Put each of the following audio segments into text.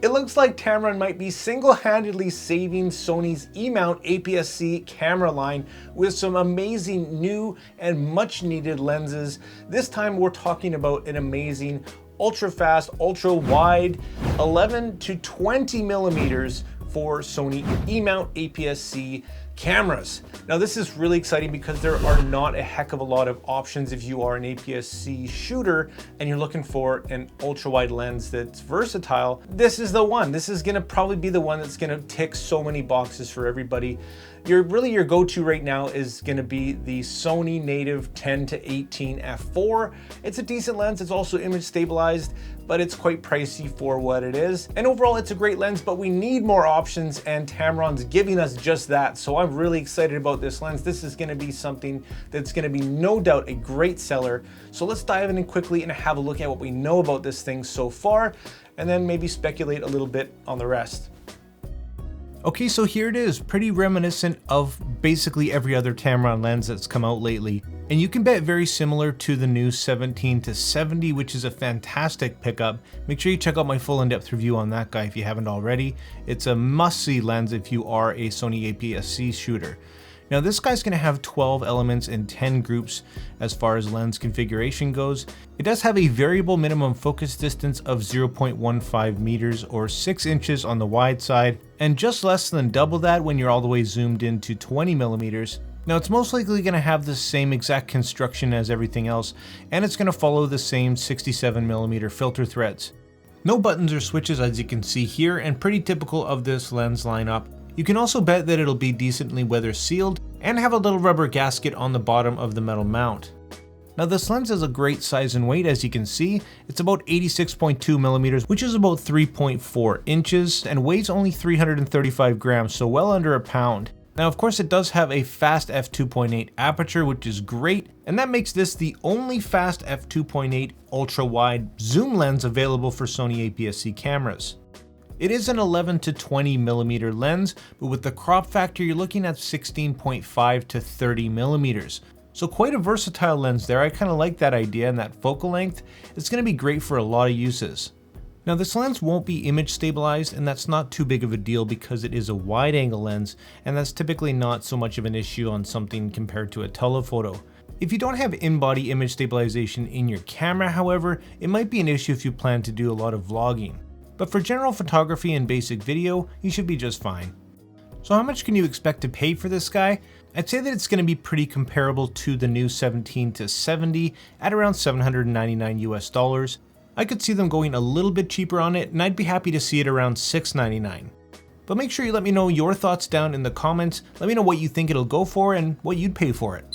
It looks like Tamron might be single-handedly saving Sony's Emount APS-C camera line with some amazing new and much-needed lenses. This time we're talking about an amazing ultra-fast, ultra-wide 11 to 20 millimeters for Sony Emount APS-C cameras. Now this is really exciting because there are not a heck of a lot of options if you are an APS-C shooter and you're looking for an ultra-wide lens that's versatile. This is the one. This is gonna probably be the one that's gonna tick so many boxes for everybody. Your go-to right now is gonna be the Sony native 10 to 18 f4. It's a decent lens. It's also image stabilized, but it's quite pricey for what it is. And overall, it's a great lens, but we need more options, and Tamron's giving us just that. So I'm really excited about this lens. This is gonna be something that's gonna be no doubt a great seller. So let's dive in quickly and have a look at what we know about this thing so far, and then maybe speculate a little bit on the rest. Okay, so here it is, pretty reminiscent of basically every other Tamron lens that's come out lately. And you can bet very similar to the new 17 to 70, which is a fantastic pickup. Make sure you check out my full in-depth review on that guy if you haven't already. It's a must-see lens if you are a Sony APS-C shooter. Now this guy's going to have 12 elements in 10 groups as far as lens configuration goes. It does have a variable minimum focus distance of 0.15 meters or 6 inches on the wide side, and just less than double that when you're all the way zoomed into 20 millimeters. Now it's most likely going to have the same exact construction as everything else, and it's going to follow the same 67mm filter threads. No buttons or switches as you can see here, and pretty typical of this lens lineup. You can also bet that it'll be decently weather sealed and have a little rubber gasket on the bottom of the metal mount. Now this lens is a great size and weight, as you can see. It's about 86.2 millimeters, which is about 3.4 inches, and weighs only 335 grams, so well under a pound. Now of course it does have a fast f2.8 aperture, which is great, and that makes this the only fast f2.8 ultra wide zoom lens available for Sony APS-C cameras. It is an 11 to 20 millimeter lens, but with the crop factor you're looking at 16.5 to 30 millimeters. So quite a versatile lens there. I kind of like that idea, and that focal length. It's going to be great for a lot of uses. Now this lens won't be image stabilized, and that's not too big of a deal because it is a wide angle lens, and that's typically not so much of an issue on something compared to a telephoto. If you don't have in-body image stabilization in your camera, however, it might be an issue if you plan to do a lot of vlogging. But for general photography and basic video, you should be just fine. So how much can you expect to pay for this guy? I'd say that it's going to be pretty comparable to the new 17 to 70 at around $799 US. I could see them going a little bit cheaper on it, and I'd be happy to see it around $699. But make sure you let me know your thoughts down in the comments. Let me know what you think it'll go for and what you'd pay for it.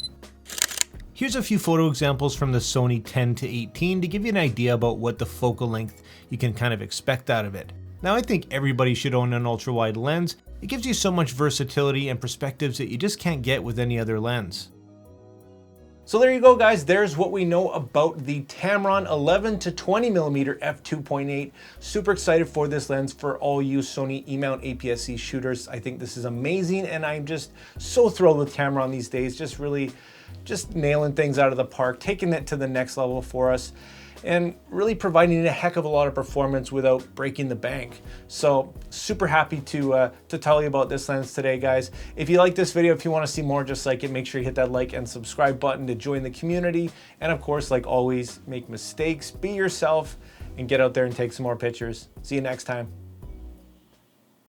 Here's a few photo examples from the Sony 10 to 18 to give you an idea about what the focal length you can kind of expect out of it. Now I think everybody should own an ultra wide lens. It gives you so much versatility and perspectives that you just can't get with any other lens. So there you go guys, there's what we know about the Tamron 11 to 20mm f2.8. Super excited for this lens for all you Sony Emount APS-C shooters. I think this is amazing, and I'm just so thrilled with Tamron these days. Just nailing things out of the park, taking it to the next level for us, and really providing a heck of a lot of performance without breaking the bank. So super happy to tell you about this lens today, guys. If you like this video, if you want to see more just like it, make sure you hit that like and subscribe button to join the community. And of course, like always, make mistakes, be yourself, and get out there and take some more pictures. See you next time.